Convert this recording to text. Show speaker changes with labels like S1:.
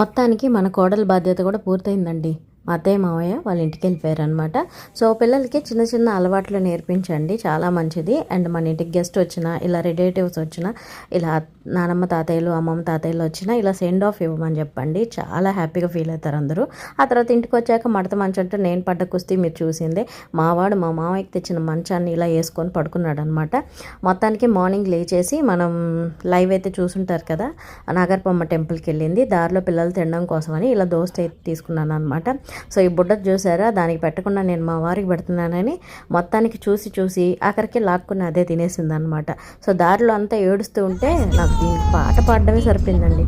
S1: మొత్తానికి మన కోడలు బాధ్యత కూడా పూర్తయిందండి. మా అత్తయ్య మావయ్య వాళ్ళ ఇంటికి వెళ్ళిపోయారనమాట. సో పిల్లలకి చిన్న చిన్న అలవాట్లు నేర్పించండి, చాలా మంచిది. అండ్ మన ఇంటికి గెస్ట్ వచ్చినా, ఇలా రిలేటివ్స్ వచ్చినా, ఇలా నానమ్మ తాతయ్యలు అమ్మమ్మ తాతయ్యలు వచ్చినా ఇలా సెండ్ ఆఫ్ ఇవ్వమని చెప్పండి. చాలా హ్యాపీగా ఫీల్ అవుతారు అందరూ. ఆ తర్వాత ఇంటికి వచ్చాక మడత మంచం అంటే నేను పడ్డ కుస్తీ మీరు చూసిందే. మావాడు మా మామయ్యకి తెచ్చిన మంచాన్ని ఇలా వేసుకొని పడుకున్నాడు అనమాట. మొత్తానికి మార్నింగ్ లేచేసి మనం లైవ్ అయితే చూసుంటారు కదా, నాగర్పమ్మ టెంపుల్కి వెళ్ళింది. దారిలో పిల్లలు తినడం కోసమని ఇలా దోశ తీసుకున్నాను అనమాట. సో ఈ బుడ్డ చూసారా, దానికి పెట్టకుండా నేను మా వారికి పెడుతున్నానని మొత్తానికి చూసి ఆఖరికి లాక్కుని అదే తినేసింది అనమాట. సో దారిలో అంతా ఏడుస్తూ ఉంటే నాకు దీనికి పాట పాడడమే సరిపోయిందండి.